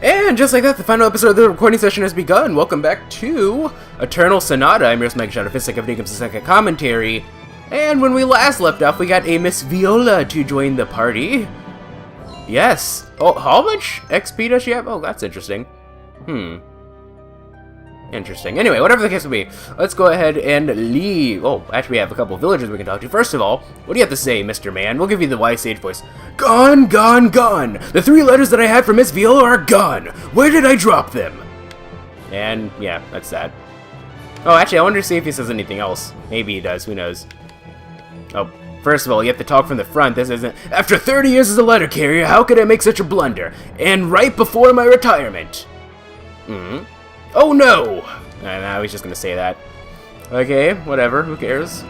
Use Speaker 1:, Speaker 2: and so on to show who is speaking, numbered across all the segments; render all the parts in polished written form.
Speaker 1: And just like that, the final episode of the recording session has begun. Welcome back to Eternal Sonata. I'm your MegaShadowFist, like Video Games' second commentary. And when we last left off, we got a Miss Viola to join the party. Yes. Oh, how much XP does she have? Oh, that's interesting. Interesting. Anyway, whatever the case may be, let's go ahead and leave. Oh, actually, we have a couple of villagers we can talk to. First of all, what do you have to say, Mr. Man? We'll give you the wise sage voice. Gone, gone, gone. The 3 letters that I had from Miss Viola are gone. Where did I drop them? And, yeah, that's that. Oh, actually, I wonder to see if he says anything else. Maybe he does. Who knows? Oh, first of all, you have to talk from the front. This isn't... After 30 years as a letter carrier, how could I make such a blunder? And right before my retirement. Oh no! Nah, he's just gonna say that. Okay, whatever, who cares?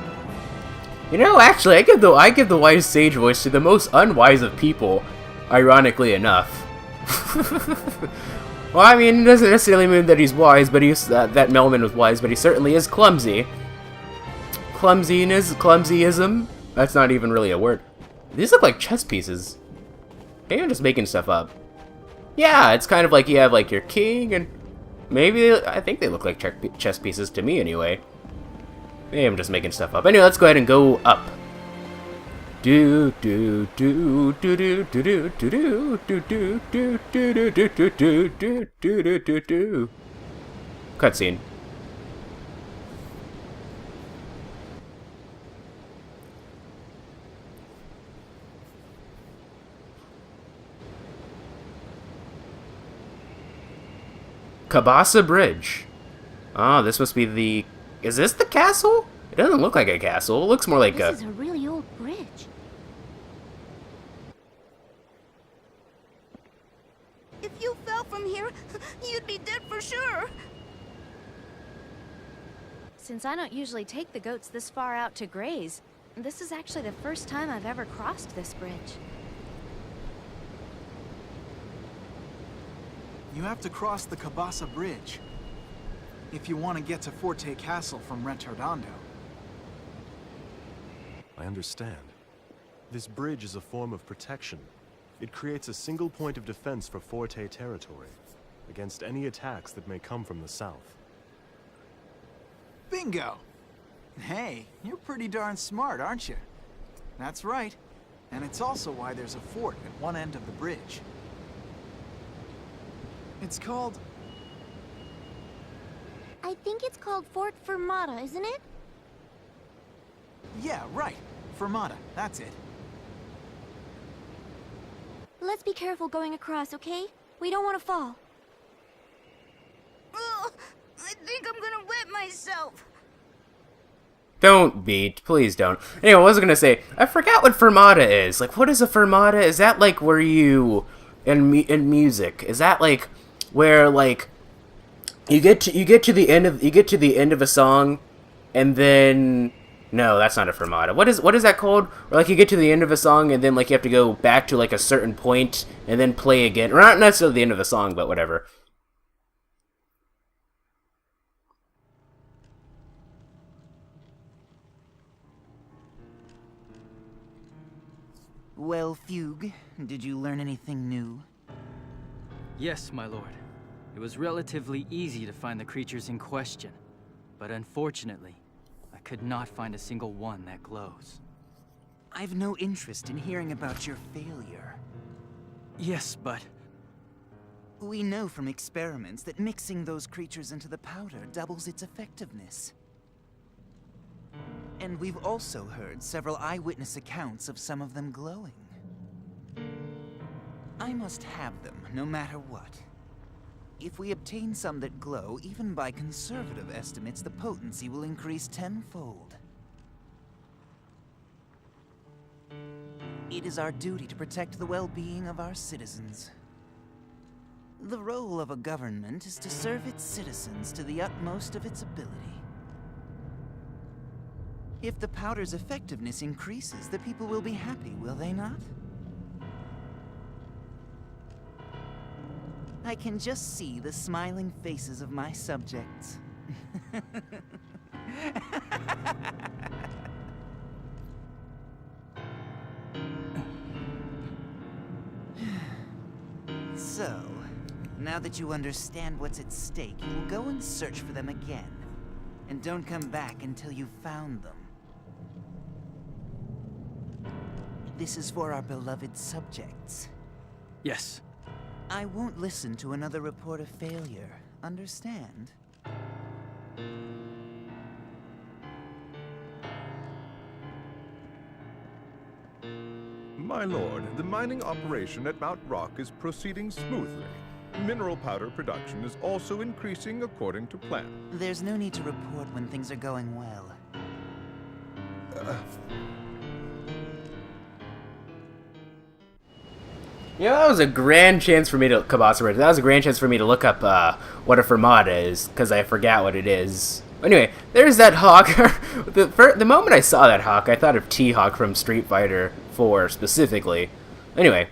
Speaker 1: You know, actually, I give the wise sage voice to the most unwise of people, ironically enough. Well, I mean, it doesn't necessarily mean that he's wise, but that Melman was wise, but he certainly is clumsy. Clumsyism? That's not even really a word. These look like chess pieces. Maybe I'm just making stuff up. Yeah, it's kind of like you have like your king and... Maybe, I think they look like chess pieces to me anyway. Maybe I'm just making stuff up. Anyway, let's go ahead and go up. Do do do do do do do do do do do do do do do do do do do. Cutscene. Kabasa Bridge. Ah, this must be the... Is this the castle? It doesn't look like a castle. It looks more like
Speaker 2: This is a really old bridge.
Speaker 3: If you fell from here, you'd be dead for sure.
Speaker 2: Since I don't usually take the goats this far out to graze, this is actually the first time I've ever crossed this bridge.
Speaker 4: You have to cross the Kabasa Bridge if you want to get to Forte Castle from Retardondo.
Speaker 5: I understand. This bridge is a form of protection. It creates a single point of defense for Forte territory against any attacks that may come from the south.
Speaker 4: Bingo! Hey, you're pretty darn smart, aren't you? That's right. And it's also why there's a fort at one end of the bridge. It's called...
Speaker 3: I think it's called Fort Fermata, isn't it?
Speaker 4: Yeah, right. Fermata, that's it.
Speaker 3: Let's be careful going across, okay? We don't want to fall. Ugh, I think I'm gonna wet myself.
Speaker 1: Don't be. Please don't. Anyway, what was I gonna say? I forgot what fermata is. Like, what is a fermata? Is that like where you... In music, is that like... Where like you get to the end of a song, and then no, that's not a fermata. What is that called? Or like you get to the end of a song, and then like you have to go back to like a certain point, and then play again. Or not necessarily the end of the song, but whatever.
Speaker 6: Well, Fugue, did you learn anything new?
Speaker 7: Yes, my lord. It was relatively easy to find the creatures in question, but unfortunately, I could not find a single one that glows.
Speaker 6: I've no interest in hearing about your failure.
Speaker 7: Yes, but...
Speaker 6: We know from experiments that mixing those creatures into the powder doubles its effectiveness. And we've also heard several eyewitness accounts of some of them glowing. I must have them, no matter what. If we obtain some that glow, even by conservative estimates, the potency will increase tenfold. It is our duty to protect the well-being of our citizens. The role of a government is to serve its citizens to the utmost of its ability. If the powder's effectiveness increases, the people will be happy, will they not? I can just see the smiling faces of my subjects.
Speaker 4: So,
Speaker 6: Now that you understand what's at stake, you will go and search for them again. And don't come back until you've found them. This is for our beloved subjects.
Speaker 7: Yes.
Speaker 6: I won't listen to another report of failure. Understand?
Speaker 8: My lord, the mining operation at Mount Rock is proceeding smoothly. Mineral powder production is also increasing according to plan.
Speaker 6: There's no need to report when things are going well.
Speaker 1: Yeah, that was a grand chance for me to Kabasa. That was a grand chance for me to look up what a fermata is, because I forgot what it is. Anyway, there's that hawk. The moment I saw that hawk, I thought of T-Hawk from Street Fighter 4 specifically. Anyway.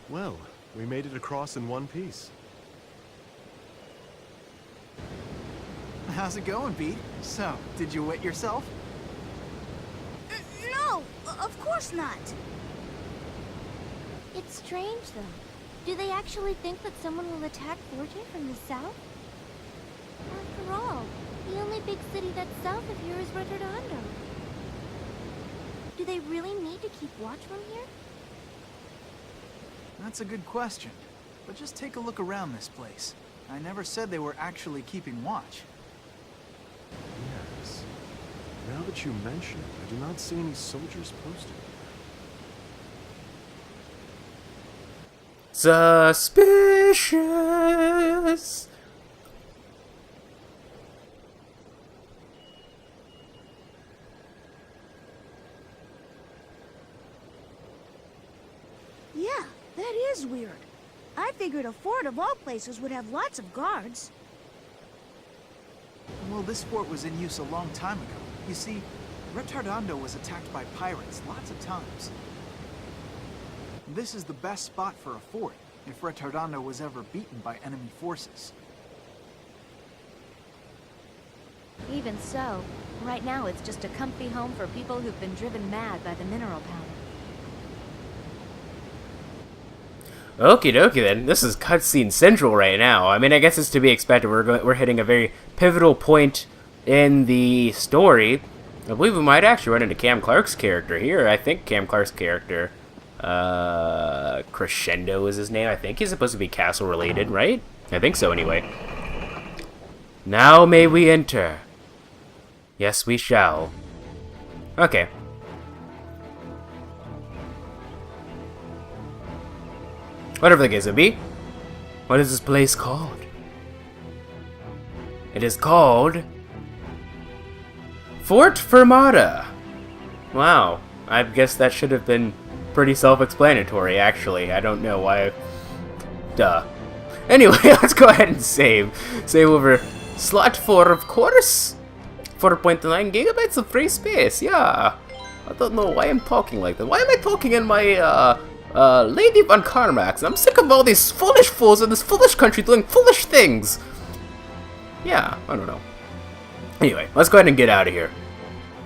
Speaker 5: Well, we made it across in one piece.
Speaker 4: How's it going, Pete? So, did you wet yourself?
Speaker 3: No, of course not.
Speaker 2: It's strange, though. Do they actually think that someone will attack Forte from the south? After all, the only big city that's south of here is Retardondo. Do they really need to keep watch from here?
Speaker 4: That's a good question. But just take a look around this place. I never said they were actually keeping watch.
Speaker 5: Yes. Now that you mention it, I do not see any soldiers posted.
Speaker 1: Suspicious.
Speaker 3: Yeah, that is weird. I figured a fort of all places would have lots of guards.
Speaker 4: Well, this fort was in use a long time ago. You see, Retardondo was attacked by pirates lots of times. This is the best spot for a fort, if Retardondo was ever beaten by enemy forces.
Speaker 2: Even so, right now it's just a comfy home for people who've been driven mad by the mineral powder.
Speaker 1: Okie dokie then. This is cutscene central right now. I mean, I guess it's to be expected. We're hitting a very pivotal point in the story. I believe we might actually run into Cam Clark's character here. I think Cam Clark's character, Crescendo is his name. I think he's supposed to be castle related, right? I think so anyway. Now may we enter. Yes, we shall. Okay. Whatever the case may be. What is this place called? It is called Fort Fermata. Wow. I guess that should have been pretty self-explanatory, actually. I don't know why. Duh. Anyway, let's go ahead and save. Save over slot 4, of course. 4.9 gigabytes of free space, yeah. I don't know why I'm talking like that. Why am I talking in my, Lady Von Carmax? I'm sick of all these foolish fools in this foolish country doing foolish things. Yeah, I don't know. Anyway, let's go ahead and get out of here.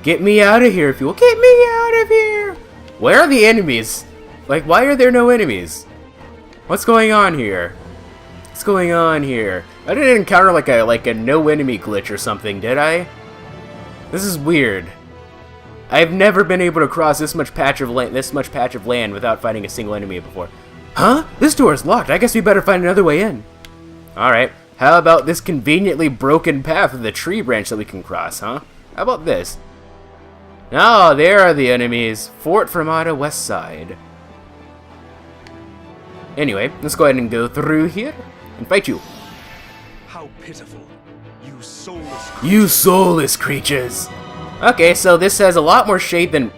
Speaker 1: Get me out of here, if you will. Get me out of here! Where are the enemies? Like, why are there no enemies? What's going on here? What's going on here? I didn't encounter like a no enemy glitch or something, did I? This is weird. I've never been able to cross this much patch of land without finding a single enemy before. Huh? This door is locked. I guess we better find another way in. Alright. How about this conveniently broken path of the tree branch that we can cross, huh? How about this? Oh, there are the enemies. Fort Fermata West Side. Anyway, let's go ahead and go through here and fight you.
Speaker 8: How pitiful. You soulless
Speaker 1: You soulless creatures! Okay, so this has a lot more shade than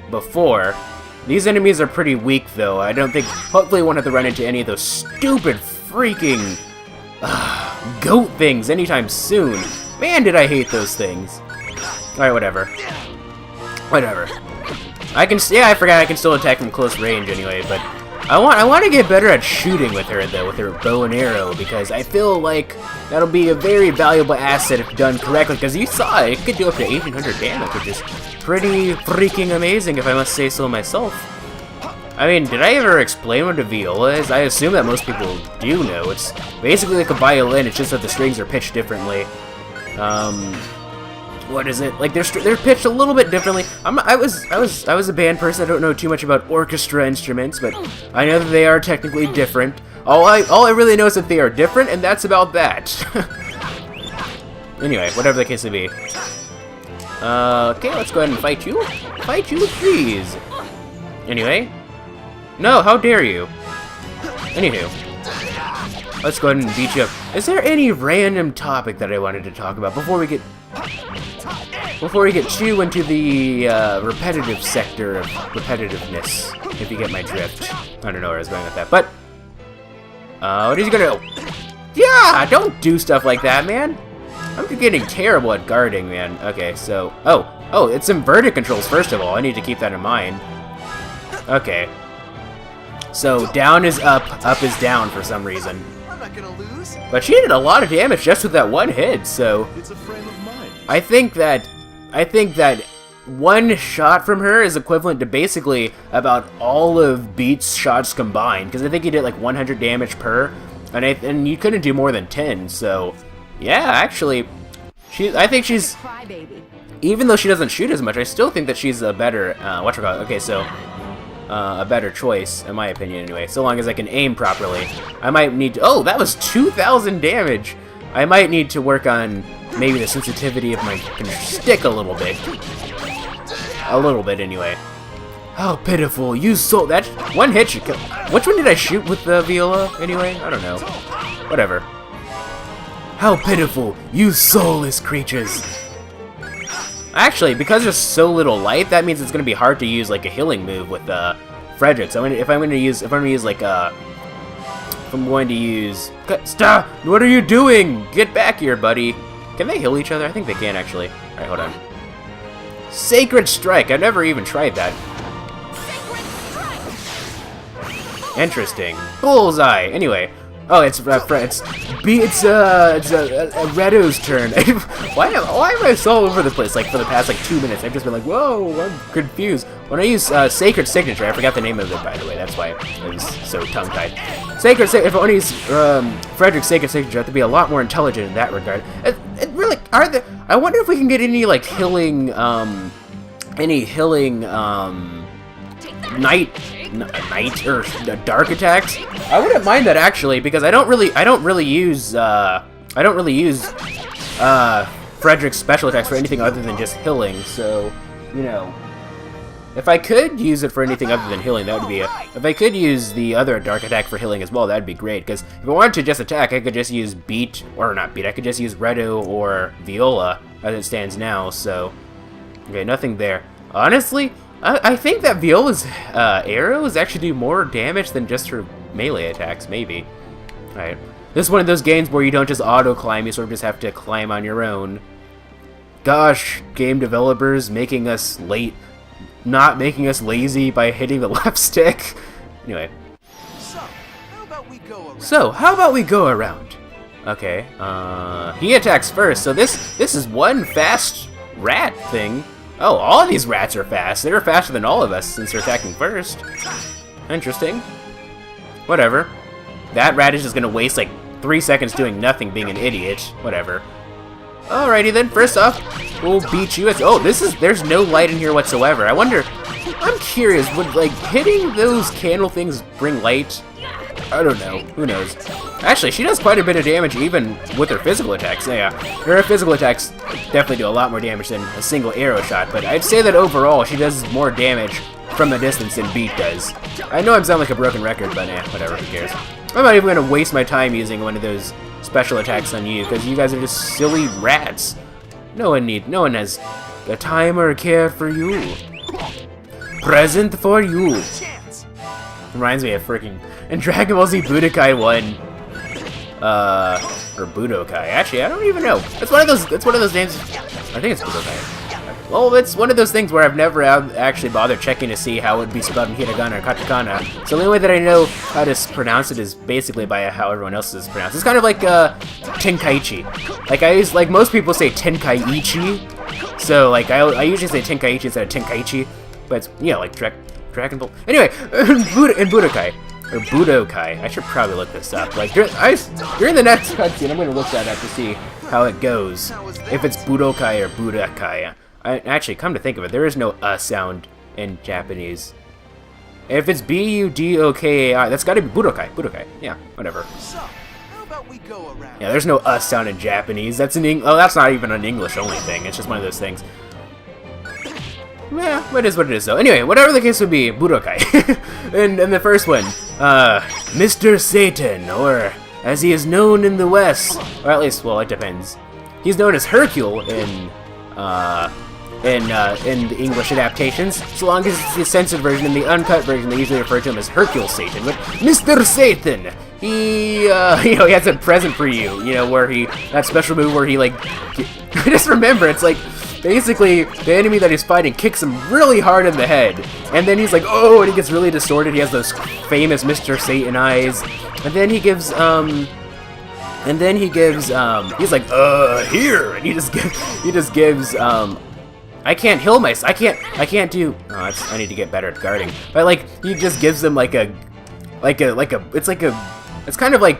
Speaker 1: before. These enemies are pretty weak, though. I don't think... Hopefully we won't have to run into any of those stupid freaking... goat things anytime soon. Man, did I hate those things. Alright, whatever. Whatever. I forgot I can still attack from close range anyway, but... I want to get better at shooting with her, though, with her bow and arrow, because I feel like that'll be a very valuable asset if done correctly, because you saw it could do up to 1800 damage, which is pretty freaking amazing, if I must say so myself. I mean, did I ever explain what a viola is? I assume that most people do know. It's basically like a violin, it's just that the strings are pitched differently. What is it? Like they're pitched a little bit differently. I was a band person. I don't know too much about orchestra instruments, but I know that they are technically different. All I really know is that they are different, and that's about that. Anyway, whatever the case may be. Okay, let's go ahead and fight you. Fight you, please. Anyway. No, how dare you? Anywho. Let's go ahead and beat you up. Is there any random topic that I wanted to talk about before we get too into the repetitive sector of repetitiveness, if you get my drift? I don't know where I was going with that, but what is he gonna do? Yeah, don't do stuff like that, man. I'm getting terrible at guarding, man. Okay, so oh, it's inverted controls first of all. I need to keep that in mind. Okay. So down is up is down for some reason.
Speaker 4: I'm not gonna lose.
Speaker 1: But she did a lot of damage just with that one hit, so
Speaker 5: It's a frame of mind.
Speaker 1: I think that one shot from her is equivalent to basically about all of Beat's shots combined, because I think he did like 100 damage per, and you couldn't do more than 10. So yeah, actually, I think she's, even though she doesn't shoot as much, I still think that she's a better okay, so a better choice in my opinion anyway. So long as I can aim properly. I might need to, oh, that was 2,000 damage. I might need to work on maybe the sensitivity of my stick a little bit. A little bit, anyway. How pitiful, you soul. That one hit should kill. Which one did I shoot with the viola, anyway? I don't know. Whatever. How pitiful, you soulless creatures. Actually, because there's so little light, that means it's going to be hard to use like a healing move with Frederic. So if I'm going to use stop! What are you doing? Get back here, buddy. Can they heal each other? I think they can, actually. Alright, hold on. Sacred Strike! I've never even tried that. Interesting. Bullseye! Anyway. Oh, it's Redo's turn. Why am I so all over the place? Like, for the past, 2 minutes, I've just been like, whoa, I'm confused. When I use Sacred Signature, I forgot the name of it, by the way. That's why I was so tongue-tied. If I want to use Frederick's Sacred Signature, I have to be a lot more intelligent in that regard. It really, I wonder if we can get any, healing, night or dark attacks. I wouldn't mind that actually, because I don't really use Frederick's special attacks for anything other than just healing. So, you know, if I could use it for anything other than healing, that would be if I could use the other dark attack for healing as well, that'd be great. Because if I wanted to just attack, I could just use I could just use Redo or Viola as it stands now. So, okay, nothing there. Honestly, I think that Viola's arrows actually do more damage than just her melee attacks, maybe. Alright. This is one of those games where you don't just auto-climb, you sort of just have to climb on your own. Gosh, game developers making us not making us lazy by hitting the left stick. Anyway. So, how about we go around? Okay, he attacks first, so this is one fast rat thing. Oh, all of these rats are fast. They're faster than all of us since they're attacking first. Interesting. Whatever. That rat is just gonna waste 3 seconds doing nothing, being an idiot. Whatever. Alrighty then, first off, we'll beat you. There's no light in here whatsoever. I'm curious, would hitting those candle things bring light? I don't know. Who knows? Actually, she does quite a bit of damage even with her physical attacks. Yeah, her physical attacks definitely do a lot more damage than a single arrow shot, but I'd say that overall she does more damage from a distance than Beat does. I know I sound like a broken record, but whatever, who cares. I'm not even going to waste my time using one of those special attacks on you, because you guys are just silly rats. No one has a time or care for you. Present for you. Reminds me of freaking... And Dragon Ball Z Budokai 1. Or Budokai. Actually, I don't even know. It's one of those names. I think it's Budokai. Well, it's one of those things where I've never actually bothered checking to see how it would be spelled in hiragana or katakana. So the only way that I know how to pronounce it is basically by how everyone else is pronounced. It's kind of like Tenkaichi. Most people say Tenkaichi. So I usually say Tenkaichi instead of Tenkaichi. But it's, Dragon Bolt. Anyway, in Budokai. Or Budokai. I should probably look this up. Like, during the next cutscene, I'm going to look that up to see how it goes. If it's Budokai or Budokai. Actually, come to think of it, there is no sound in Japanese. If it's B-U-D-O-K-A-I, that's got to be Budokai. Budokai. Yeah, whatever.
Speaker 4: So, how about we go around?
Speaker 1: Yeah, there's no sound in Japanese. That's oh, that's not even an English-only thing. It's just one of those things. Yeah, it is what it is, though. Anyway, whatever the case would be, Budokai. and the first one, Mr. Satan, or as he is known in the West, or at least, well, it depends. He's known as Hercule in the English adaptations. So long as it's the censored version. In the uncut version, they usually refer to him as Hercule Satan. But Mr. Satan, he, he has a present for you. You know, where that special move where he, like, I just remember, it's like, basically, the enemy that he's fighting kicks him really hard in the head. And then he's like, oh, and he gets really distorted. He has those famous Mr. Satan eyes. And then he gives, he's like, here! And he just gives, I can't heal myself. I can't do, I need to get better at guarding. But, like, he just gives them, it's kind of like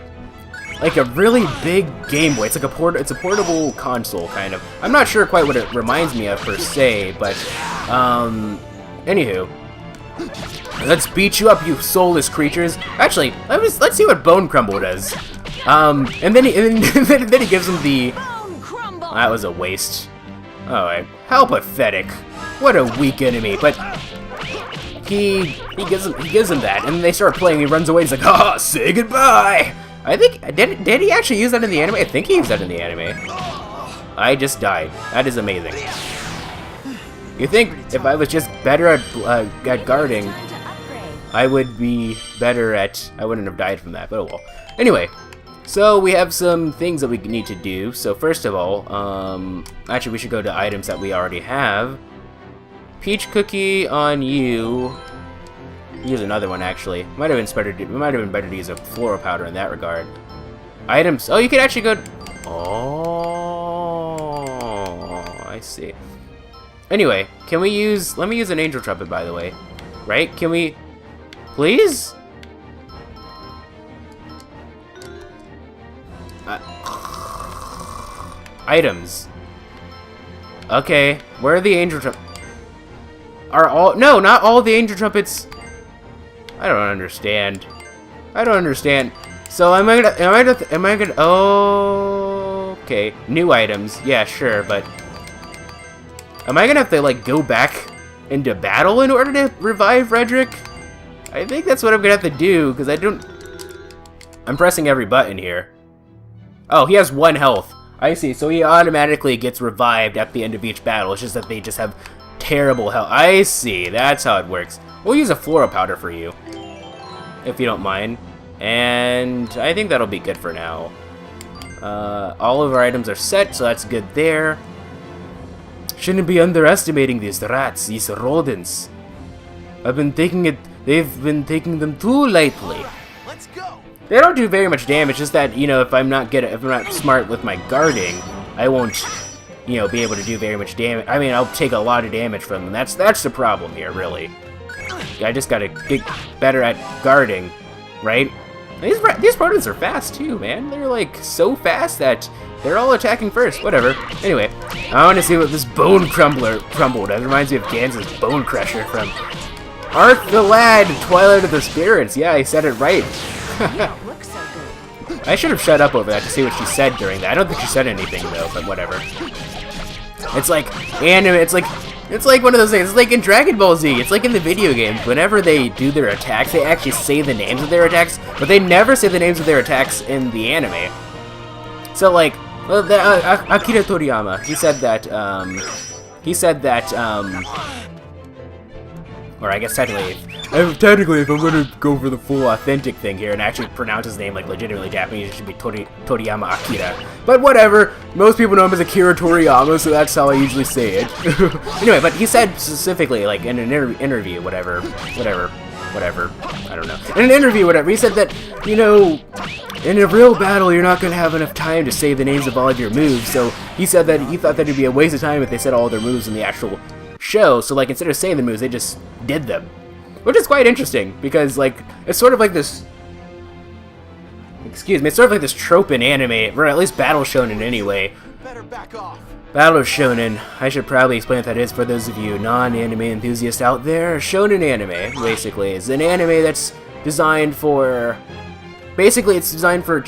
Speaker 1: a really big Game Boy. It's like it's a portable console, kind of. I'm not sure quite what it reminds me of, per se, but, anywho. Let's beat you up, you soulless creatures. Actually, let's see what Bone Crumble does. And then he gives him the... That was a waste. Alright, how pathetic. What a weak enemy, but... He gives him that, and they start playing, he runs away, he's like, haha, say goodbye! I think, did he actually use that in the anime? I think he used that in the anime. I just died. That is amazing. You think if I was just better at guarding, I would be better at, I wouldn't have died from that, but oh well. Anyway, so we have some things that we need to do. So first of all, actually we should go to items that we already have. Peach cookie on you. Use another one, actually. Might have been better to use a floral powder in that regard. Items. Oh, you could actually go. Oh, I see. Anyway, can we use? Let me use an angel trumpet, by the way. Right? Can we? Please? Items. Okay, where are the angel trumpets? No, not all the angel trumpets. I don't understand. So am I gonna? Oh, okay. New items. Yeah, sure, but am I gonna have to like go back into battle in order to revive Frederic? I think that's what I'm gonna have to do because I'm pressing every button here. Oh, he has 1 health. I see. So he automatically gets revived at the end of each battle. It's just that they just have terrible health. I see. That's how it works. We'll use a floral powder for you, if you don't mind. And I think that'll be good for now. All of our items are set, so that's good there. Shouldn't be underestimating these rats, these rodents. They've been taking them too lightly.
Speaker 4: Let's go.
Speaker 1: They don't do very much damage, just that, you know, if I'm not smart with my guarding, I won't, you know, be able to do very much damage. I mean, I'll take a lot of damage from them. That's the problem here, really. I just gotta get better at guarding, right? These rodents are fast too, man. They're like so fast that they're all attacking first. Whatever. Anyway, I want to see what this Bone Crumble does. Reminds me of Gans's Bone Crusher from Ark the Lad, Twilight of the Spirits. Yeah, I said it right. I should have shut up over that to see what she said during that. I don't think she said anything though, but whatever. It's like anime. It's like one of those things. It's like in Dragon Ball Z. It's like in the video games. Whenever they do their attacks, they actually say the names of their attacks, but they never say the names of their attacks in the anime. So like, well, Akira Toriyama, he said that, or I guess technically, if I'm gonna go for the full authentic thing here and actually pronounce his name like legitimately Japanese, it should be Toriyama Akira. But whatever, most people know him as Akira Toriyama, so that's how I usually say it. Anyway, but he said specifically, like in an interview, whatever, I don't know. In an interview, whatever, he said that, you know, in a real battle, you're not gonna have enough time to say the names of all of your moves, so he said that he thought that it'd be a waste of time if they said all their moves in the actual show, so like instead of saying the moves, they just did them. which is quite interesting because like it's sort of like this. Excuse me, it's sort of like this trope in anime, or at least Battle Shonen anyway.
Speaker 4: Better back off.
Speaker 1: Battle Shonen. I should probably explain what that is for those of you non-anime enthusiasts out there. Shonen anime, basically, is an anime that's designed for... Basically, it's designed for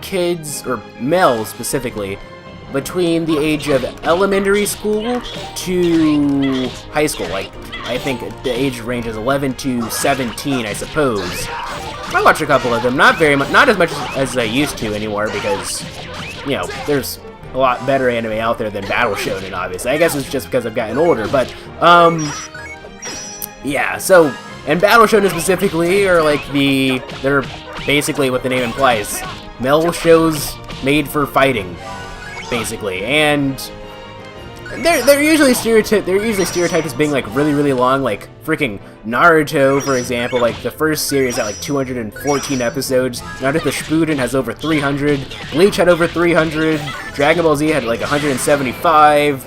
Speaker 1: kids, or males specifically, between the age of elementary school to high school. Like, I think the age range is 11 to 17, I suppose. I watch a couple of them, not very much, not as much as I used to anymore, because, you know, there's a lot better anime out there than Battle Shonen, obviously. I guess it's just because I've gotten older, but, yeah, so, and Battle Shonen specifically are like they're basically what the name implies, male shows made for fighting, basically, and they're usually stereotyped as being like really long, like freaking Naruto, for example. Like the first series had like 214 episodes. Naruto Shippuden has over 300. Bleach had over 300. Dragon Ball Z had like 175.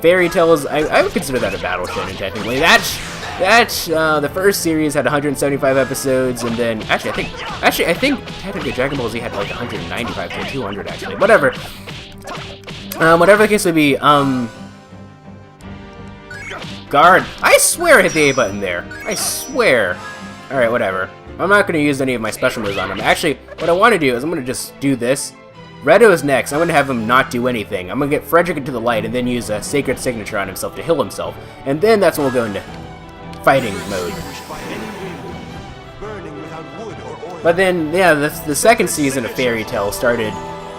Speaker 1: Fairy Tales, I would consider that a battle shonen technically. The first series had 175 episodes, and then actually I think technically Dragon Ball Z had like 195 to 200 actually. Whatever. Whatever the case may be, guard. I swear I hit the A button there. I swear. Alright, whatever. I'm not going to use any of my special moves on him. Actually, what I want to do is I'm going to just do this. Redo is next. I'm going to have him not do anything. I'm going to get Frederic into the light and then use a Sacred Signature on himself to heal himself. And then that's when we'll go into fighting mode. But then, yeah, the second season of Fairy Tail started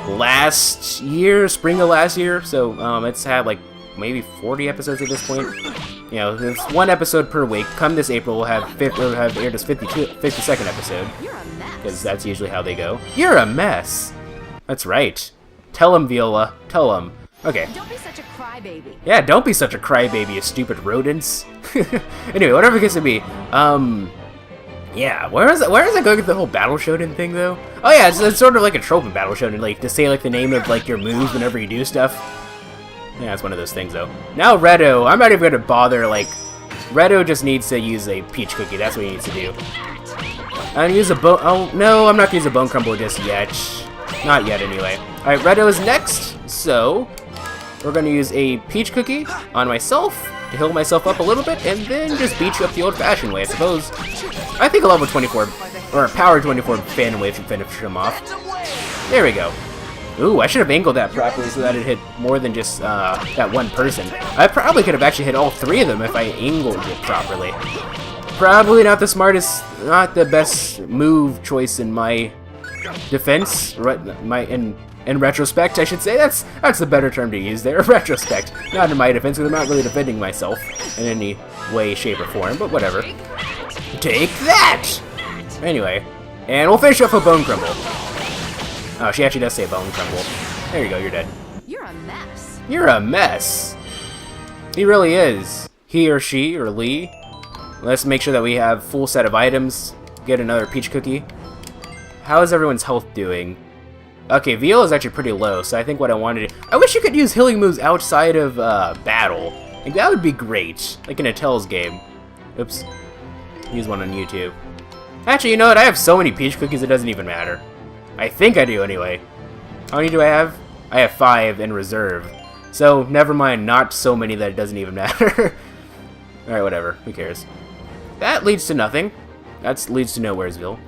Speaker 1: last year, spring of last year. So it's had like maybe 40 episodes at this point. You know, there's one episode per week. Come this April, we'll have aired his 52nd episode. Because that's usually how they go. You're a mess! That's right. Tell him, Viola. Tell him. Okay.
Speaker 9: Don't be such a crybaby.
Speaker 1: Yeah, don't be such a crybaby, you stupid rodents. Anyway, whatever it gets to be. Yeah, where is it going with the whole Battle Shonen thing, though? Oh yeah, it's sort of like a trope in Battle Shonen, like, to say, like, the name of, like, your moves whenever you do stuff. Yeah, it's one of those things, though. Now Redo, I'm not even gonna bother, like... Redo just needs to use a peach cookie, that's what he needs to do. I'm gonna use a bone... Oh, no, I'm not gonna use a bone crumble just yet. Not yet, anyway. Alright, Redo is next, so... We're gonna use a peach cookie on myself to heal myself up a little bit, and then just beat you up the old-fashioned way, I suppose. I think a level 24, or a power 24 Phantom Wave should finish him off. There we go. Ooh, I should have angled that properly so that it hit more than just that one person. I probably could have actually hit all three of them if I angled it properly. Probably not the smartest, not the best move choice in my defense. In retrospect, I should say. That's the better term to use there. Retrospect. Not in my defense, because I'm not really defending myself in any way, shape, or form, but whatever. Take that! Anyway, and we'll finish off a Bone Crumble. Oh, she actually does say Bone Crumble. There you go, you're dead.
Speaker 9: You're a mess.
Speaker 1: You're a mess. He really is. He or she or Lee. Let's make sure that we have full set of items. Get another peach cookie. How is everyone's health doing? Okay, Viola's actually pretty low, so I think what I want to do... I wish you could use healing moves outside of battle. Like, that would be great. Like in a Tell's game. Oops. Use one on YouTube. Actually, you know what? I have so many peach cookies it doesn't even matter. I think I do, anyway. How many do I have? I have 5 in reserve. So, never mind, not so many that it doesn't even matter. Alright, whatever. Who cares? That leads to nothing. That leads to Nowheresville.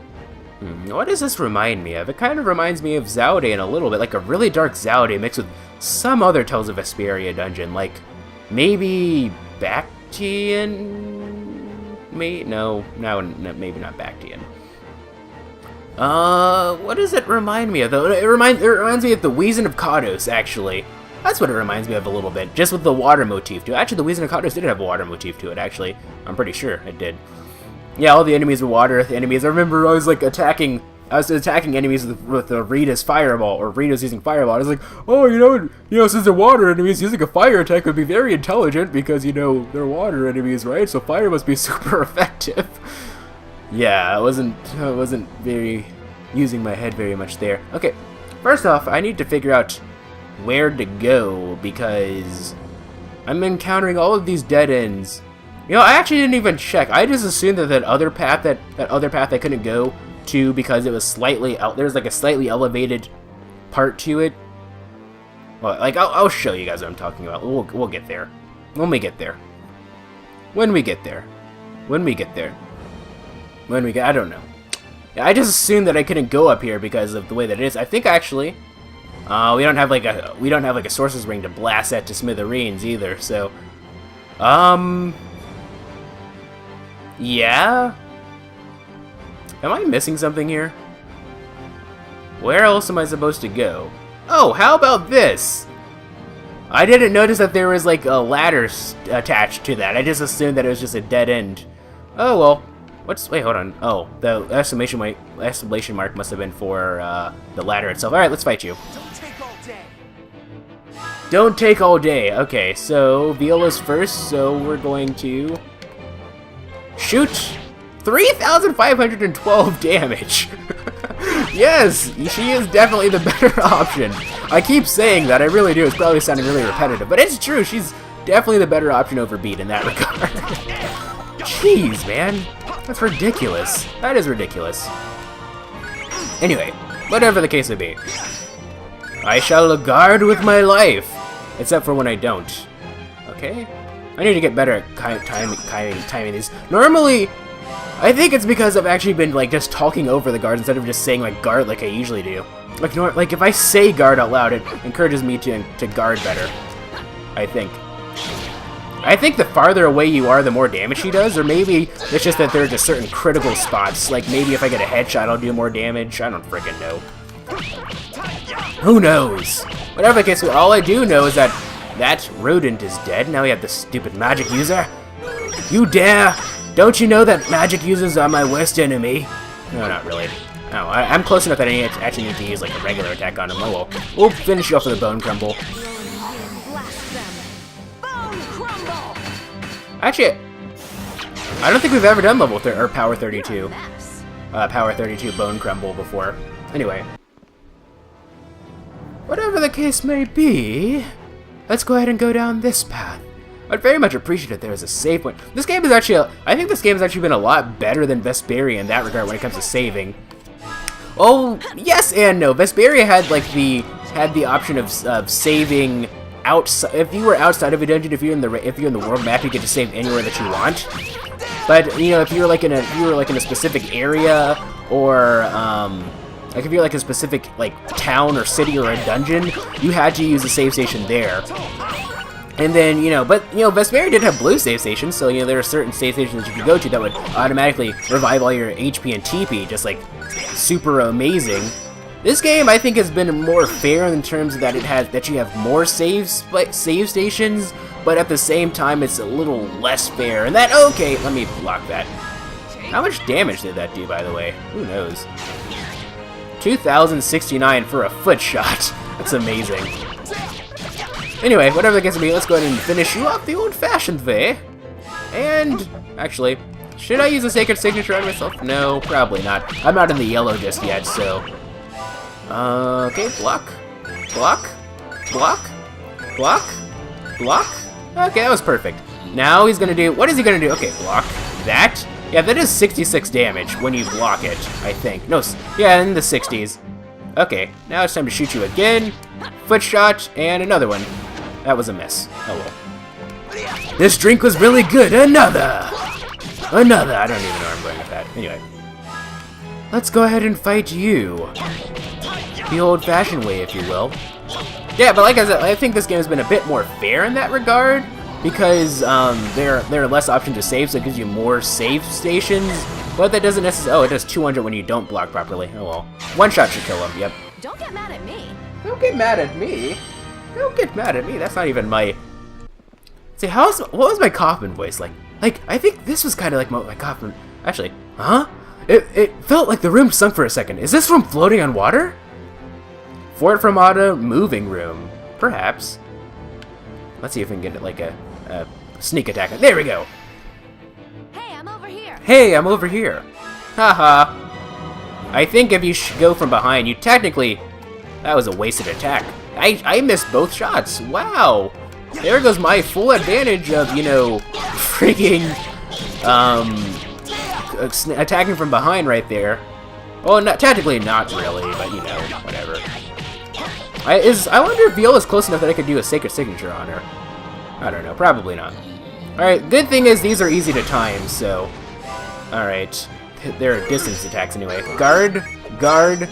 Speaker 1: What does this remind me of? It kind of reminds me of Zaude a little bit. Like a really dark Zaude mixed with some other Tales of Vesperia dungeon. Like, maybe Bactian? No, maybe not Bactian. What does it remind me of, though? It reminds me of the Weezin of Kados, actually. That's what it reminds me of a little bit, just with the water motif to it. Actually, the Weezin of Kados did have a water motif to it, actually. I'm pretty sure it did. Yeah, all the enemies were water enemies. I remember I was, like, attacking enemies with Rita's fireball, or Rita's using fireball. I was like, oh, you know, since they're water enemies, using a fire attack would be very intelligent, because, you know, they're water enemies, right? So fire must be super effective. Yeah, I wasn't very using my head very much there. Okay, first off, I need to figure out where to go, because I'm encountering all of these dead ends You know, I actually didn't even check. I just assumed that that other path I couldn't go to because it was slightly out. There's like a slightly elevated part to it. Well, like I'll show you guys what I'm talking about. We'll get there. When we get there. When we get there. When we get there. When we get. I don't know. Yeah, I just assumed that I couldn't go up here because of the way that it is. I think actually, we don't have like a sorcerer's ring to blast that to smithereens either. So, yeah. Am I missing something here? Where else am I supposed to go? Oh, how about this? I didn't notice that there was like a ladder attached to that. I just assumed that it was just a dead end. Oh well. Wait, hold on. Oh, the exclamation mark must have been for the ladder itself. All right, let's fight you.
Speaker 4: Don't take all day.
Speaker 1: Don't take all day. Okay, so Viola's first, so we're going to shoot 3,512 damage. Yes, she is definitely the better option. I keep saying that, I really do. It's probably sounding really repetitive, but it's true. She's definitely the better option over Beat in that regard. Jeez, man. That's ridiculous. That is ridiculous. Anyway, whatever the case may be, I shall guard with my life. Except for when I don't. Okay? I need to get better at timing these. Normally, I think it's because I've actually been like just talking over the guard instead of just saying like guard like I usually do. Like if I say guard out loud, it encourages me to guard better. I think the farther away you are, the more damage she does, or maybe it's just that there are just certain critical spots. Like maybe if I get a headshot, I'll do more damage. I don't freaking know. Who knows? Whatever the case, all I do know is that that rodent is dead. Now we have the stupid magic user. You dare! Don't you know that magic users are my worst enemy? No, not really. No, I'm close enough that I actually need to use like a regular attack on him. Oh well. We'll finish you off with a bone crumble. Actually, I don't think we've ever done level or power 32. Power 32 bone crumble before. Anyway. Whatever the case may be, let's go ahead and go down this path. I'd very much appreciate it there is a save point. This game is actually, I think this game has actually been a lot better than Vesperia in that regard when it comes to saving. Oh, yes and no. Vesperia had like the option of saving outside. If you were outside of a dungeon, if you're in the world map, you get to save anywhere that you want. But you know, if you were like in a specific area, or like if you're like a specific like town or city or a dungeon, you had to use a save station there. And then, but Vesperia did have blue save stations, so there are certain save stations that you could go to that would automatically revive all your HP and TP, just like super amazing. This game, I think, has been more fair in terms of that you have more save stations, but at the same time, it's a little less fair. And that, okay, let me block that. How much damage did that do, by the way? Who knows? 2,069 for a foot shot. That's amazing. Anyway, whatever the case may be, let's go ahead and finish you off the old-fashioned way. And, actually, should I use a sacred signature on myself? No, probably not. I'm not in the yellow just yet, so... okay, block. Block. Block. Block. Block. Okay, that was perfect. Now he's gonna do... What is he gonna do? Okay, block. That. Yeah, that is 66 damage when you block it, I think. No, yeah, in the 60s. Okay, now it's time to shoot you again. Foot shot, and another one. That was a miss. Oh well. This drink was really good. Another! Another! I don't even know where I'm going with that. Anyway. Let's go ahead and fight you. The old-fashioned way, if you will. Yeah, but like I said, I think this game has been a bit more fair in that regard, because there are less options to save, so it gives you more save stations. But that doesn't necessarily... Oh, it does 200 when you don't block properly. Oh well. One shot should kill him, yep.
Speaker 9: Don't get mad at me.
Speaker 1: Don't get mad at me. Don't get mad at me. That's not even my... See, what was my Kaufman voice like? Like, I think this was kind of like my Kaufman... Actually, huh? It felt like the room sunk for a second. Is this room floating on water? Fort Fermata moving room. Perhaps. Let's see if we can get it like a sneak attack. There we go.
Speaker 9: Hey, I'm over here.
Speaker 1: Hey, I'm over here. Haha. I think if you go from behind, you technically... That was a wasted attack. I missed both shots. Wow. There goes my full advantage of, freaking attacking from behind right there. Well, not technically, not really, but you know, whatever. I wonder if Viola's close enough that I could do a Sacred Signature on her. I don't know, probably not. Alright, good thing is these are easy to time, so... Alright, they're distance attacks anyway. Guard, guard...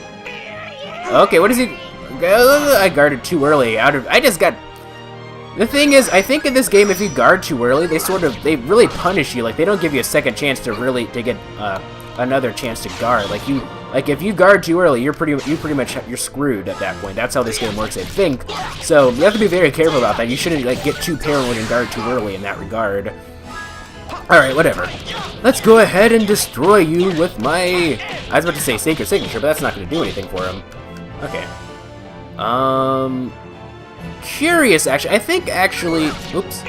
Speaker 1: Okay, what is he... I guarded too early. I just got... The thing is, I think in this game, if you guard too early, they really punish you. Like, they don't give you a second chance to get another chance to guard. Like if you guard too early, you're pretty much screwed at that point. That's how this game works, I think. So you have to be very careful about that. You shouldn't like get too paranoid and guard too early in that regard. All right, whatever. Let's go ahead and destroy you with my... I was about to say Sacred Signature, but that's not going to do anything for him. Okay. Curious, actually. I think, actually... Oops.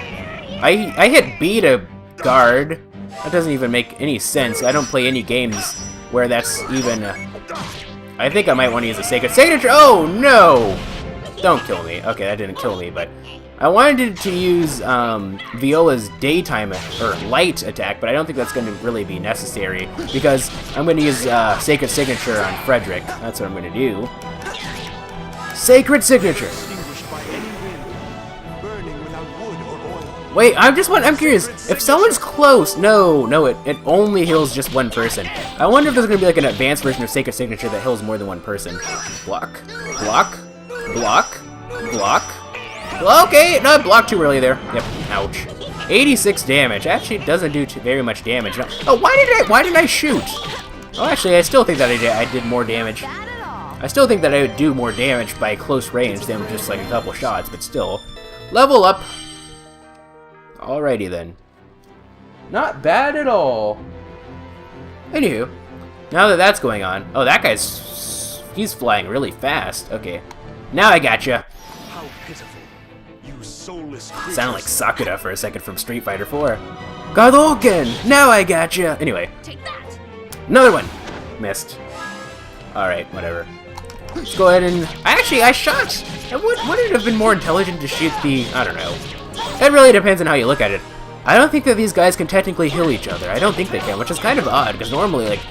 Speaker 1: I hit B to guard. That doesn't even make any sense. I don't play any games where that's even... I think I might want to use a Sacred Signature. Oh, no! Don't kill me. Okay, that didn't kill me, but... I wanted to use Viola's daytime or light attack, but I don't think that's going to really be necessary because I'm going to use Sacred Signature on Frederic. That's what I'm going to do. Sacred Signature. Wait, I'm curious. If someone's close, no, it only heals just one person. I wonder if there's going to be like an advanced version of Sacred Signature that heals more than one person. Block, block, block, block. Okay, no, blocked too early there. Yep, ouch. 86 damage. Actually, it doesn't do very much damage. Oh, why did I shoot? Oh, actually, I still think that I did more damage. I still think that I would do more damage by close range than just like a couple shots, but still. Level up. Alrighty then. Not bad at all. Anywho, now that that's going on. Oh, that he's flying really fast. Okay, now I gotcha.
Speaker 5: How pitiful.
Speaker 1: Sound like Sakura for a second from Street Fighter 4. Gadoken! Now I gotcha! Anyway. Another one! Missed. Alright, whatever. Let's go ahead and... I shot! Wouldn't it have been more intelligent to shoot the... I don't know. That really depends on how you look at it. I don't think that these guys can technically heal each other. I don't think they can, which is kind of odd, because normally, like,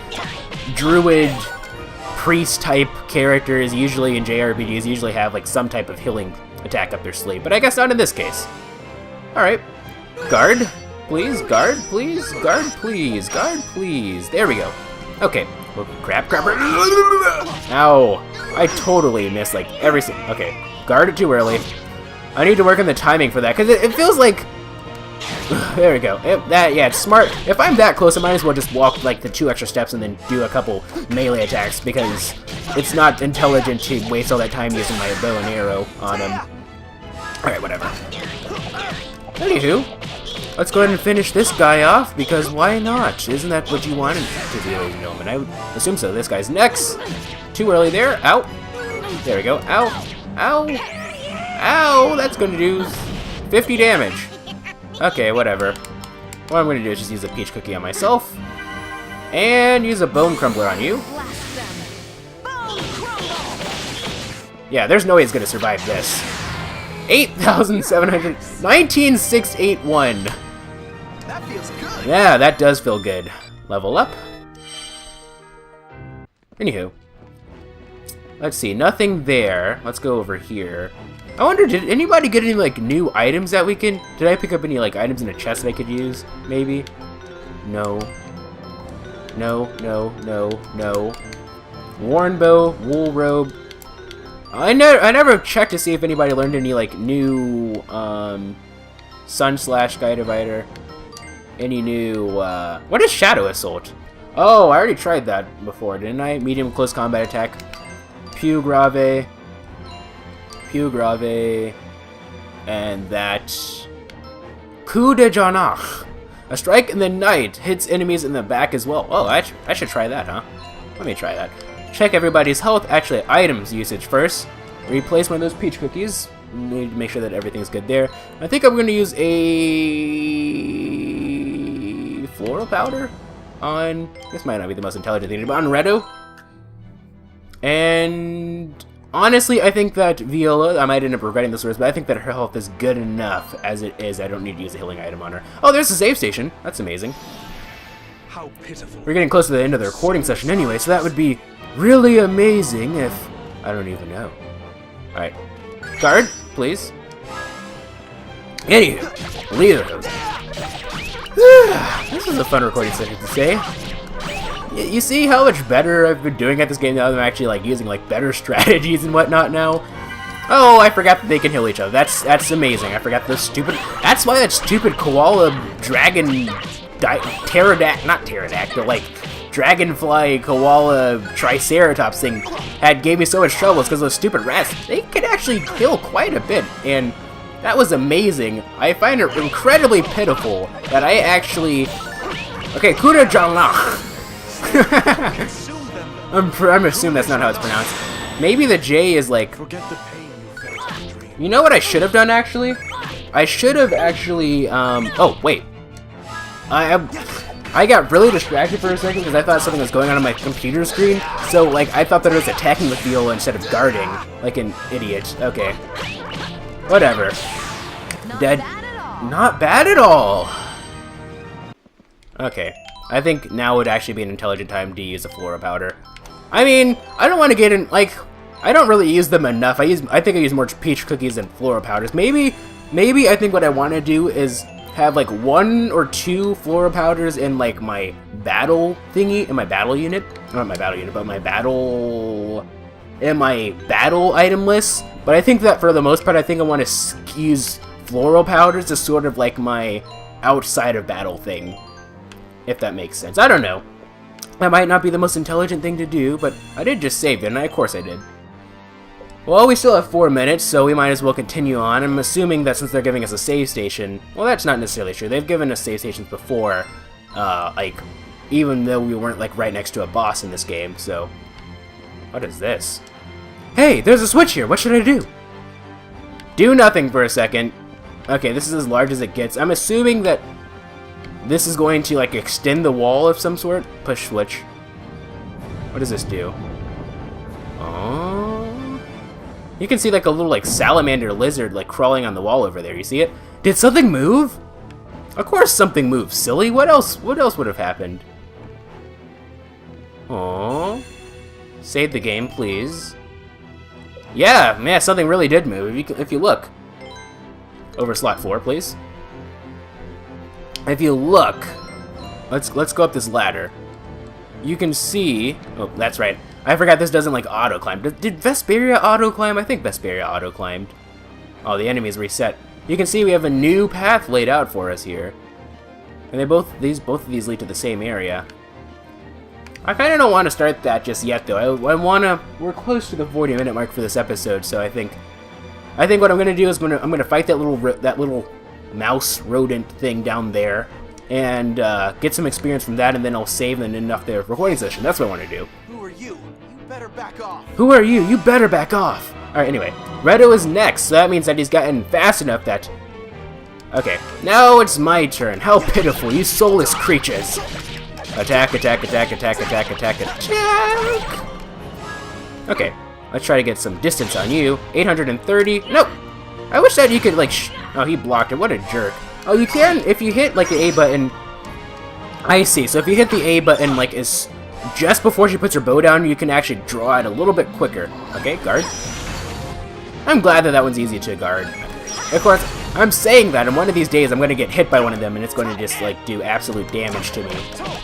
Speaker 1: druid, priest-type characters usually in JRPGs usually have, like, some type of healing attack up their sleeve, but I guess not in this case. Alright. Guard, please, guard, please, guard, please, guard, please. There we go. Okay. Crap. Ow. I totally missed, like, every single... Okay. Guard it too early. I need to work on the timing for that, because it feels like... There we go. Yeah, it's smart. If I'm that close, I might as well just walk, like, the 2 extra steps and then do a couple melee attacks, because it's not intelligent to waste all that time using my bow and arrow on him. Alright, whatever. Anywho, let's go ahead and finish this guy off, because why not? Isn't that what you wanted to do, ladies and gentlemen? I would assume so. This guy's next. Too early there. Ow. There we go. Ow. Ow. Ow. That's going to do 50 damage. Okay, whatever. What I'm going to do is just use a peach cookie on myself. And use a bone crumbler on you. Yeah, there's no way he's going to survive this. 8,700... 19,681.
Speaker 4: That feels good.
Speaker 1: Yeah, that does feel good. Level up. Anywho. Let's see, nothing there. Let's go over here. I wonder, did anybody get any, like, new items that we can... Did I pick up any, like, items in a chest that I could use? Maybe? No. No. Worn bow, wool robe. I never checked to see if anybody learned any, like, new, Sun/Guide Divider. Any new, what is Shadow Assault? Oh, I already tried that before, didn't I? Medium close combat attack. Pew Grave, and that... Coup de Janach. A strike in the night hits enemies in the back as well. Oh, I should try that, huh? Let me try that. Check everybody's health. Actually, items usage first. Replace one of those peach cookies. Need to make sure that everything's good there. I think I'm going to use a floral powder on... This might not be the most intelligent thing to do, but on Redo. And honestly, I think that Viola, I might end up regretting this words, but I think that her health is good enough as it is. I don't need to use a healing item on her. Oh, there's the save station. That's amazing.
Speaker 10: How pitiful.
Speaker 1: We're getting close to the end of the recording session anyway, so that would be really amazing if... I don't even know. Alright. Guard, please. Anywho, leave those. This is a fun recording session to say. You see how much better I've been doing at this game now that I'm actually like using like better strategies and whatnot now? Oh, I forgot that they can heal each other. That's amazing. I forgot the stupid... That's why that stupid koala dragon... not pterodactyl, like dragonfly koala triceratops thing gave me so much trouble. It's because those stupid rats, they could actually kill quite a bit, and that was amazing. I find it incredibly pitiful that I actually... Okay, Kuda Janla. I'm assuming that's not how it's pronounced. Maybe the J is like... You know what I should have done, actually? I should have actually... Oh, wait. I got really distracted for a second because I thought something was going on my computer screen. So, like, I thought that it was attacking with Viola instead of guarding. Like an idiot. Okay. Whatever. Dead. Not bad at all. Okay. I think now would actually be an intelligent time to use a Flora Powder. I mean, I don't want to get in, like, I don't really use them enough. I think I use more peach cookies than Flora Powders. Maybe I think what I want to do is have like 1 or 2 Flora Powders in like my battle thingy, in my battle unit. Not my battle unit, but my battle... in my battle item list. But I think that for the most part, I think I want to use Floral Powders as sort of like my outside of battle thing. If that makes sense. I don't know. That might not be the most intelligent thing to do, but I did just save it, and of course I did. Well, we still have 4 minutes, so we might as well continue on. I'm assuming that since they're giving us a save station... Well, that's not necessarily true. They've given us save stations before, like, even though we weren't, like, right next to a boss in this game, so... What is this? Hey, there's a switch here! What should I do? Do nothing for a second. Okay, this is as large as it gets. I'm assuming that this is going to, like, extend the wall of some sort. Push switch. What does this do? Oh... You can see like a little like salamander lizard like crawling on the wall over there. You see it? Did something move? Of course something moved, silly. What else would have happened? Oh, save the game, please. Yeah, something really did move. If you look over slot 4, please. If you look, let's go up this ladder. You can see. Oh, that's right. I forgot this doesn't like auto climb. Did Vesperia auto climb? I think Vesperia auto climbed. Oh, the enemy's reset. You can see we have a new path laid out for us here, and both of these lead to the same area. I kind of don't want to start that just yet, though. I wanna. We're close to the 40-minute mark for this episode, so I think what I'm gonna do is I'm gonna fight that little mouse rodent thing down there, and get some experience from that, and then I'll save and end off the recording session. That's what I want to do.
Speaker 4: Who are you? You better back off.
Speaker 1: Who are you? You better back off. Alright, anyway. Redo is next, so that means that he's gotten fast enough that... Okay, now it's my turn. How pitiful, you soulless creatures. Attack, attack, attack, attack, attack, attack, attack. Okay, let's try to get some distance on you. 830. Nope. I wish that you could, like... Oh, he blocked it. What a jerk. Oh, you can, if you hit, like, the A button... I see, so if you hit the A button, like, is just before she puts her bow down, you can actually draw it a little bit quicker. Okay, guard. I'm glad that one's easy to guard. Of course, I'm saying that, and one of these days I'm going to get hit by one of them, and it's going to just, like, do absolute damage to me.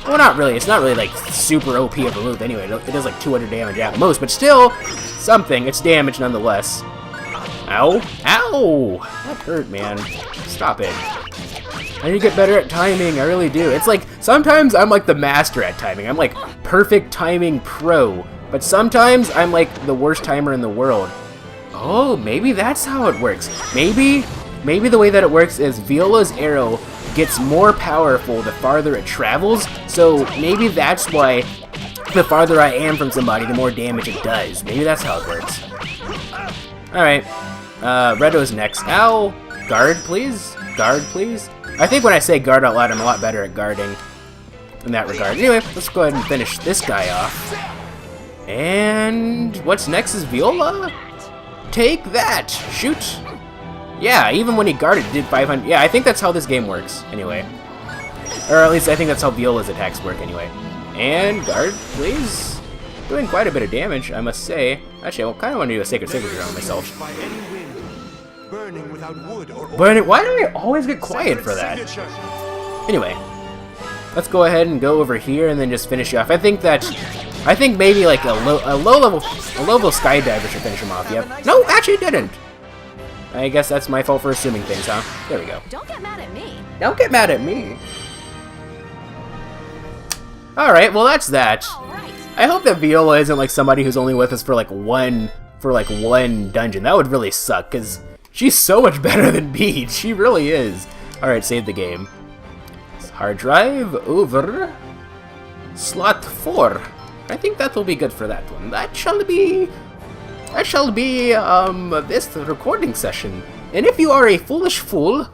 Speaker 1: Well, not really. It's not really, like, super OP of a move anyway. It does, like, 200 damage at most, but still, something. It's damage nonetheless. Ow. Ow! That hurt, man. Stop it. I need to get better at timing, I really do. It's like, sometimes I'm like the master at timing. I'm like perfect timing pro. But sometimes I'm like the worst timer in the world. Oh, maybe that's how it works. Maybe the way that it works is Viola's arrow gets more powerful the farther it travels. So maybe that's why the farther I am from somebody, the more damage it does. Maybe that's how it works. Alright. Redo's next. Ow! Guard, please? Guard, please? I think when I say guard out loud, I'm a lot better at guarding in that regard. Anyway, let's go ahead and finish this guy off. And what's next is Viola? Take that! Shoot! Yeah, even when he guarded, it did 500. Yeah, I think that's how this game works, anyway. Or at least I think that's how Viola's attacks work, anyway. And guard, please. Doing quite a bit of damage, I must say. Actually, I kind of want to do a Sacred Signature on myself.
Speaker 5: Burning without wood or
Speaker 1: But why do I always get quiet for that? Anyway, let's go ahead and go over here and then just finish you off. I think maybe like a low level skydiver should finish him off. Yep. No, actually it didn't. I guess that's my fault for assuming things, huh? There we go.
Speaker 9: Don't get mad at me.
Speaker 1: Don't get mad at me. Alright, well that's that.
Speaker 9: Alright.
Speaker 1: I hope that Viola isn't like somebody who's only with us for like one dungeon. That would really suck, because she's so much better than Beach. She really is. Alright, save the game. Hard drive over slot 4. I think that will be good for that one. That shall be this recording session. And if you are a foolish fool,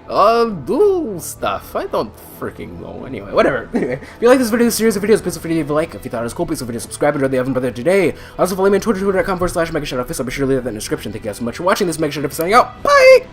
Speaker 1: do stuff. I don't freaking know. Anyway, whatever. If you like this video, series of videos, please feel free to leave a like. If you thought it was cool, please feel free to subscribe and join the Evan Brother today. Also follow me on Twitter, twitter.com/MegaShadowFist. I'll be sure to leave that in the description. Thank you guys so much for watching this. MegaShadowFist signing out. Bye!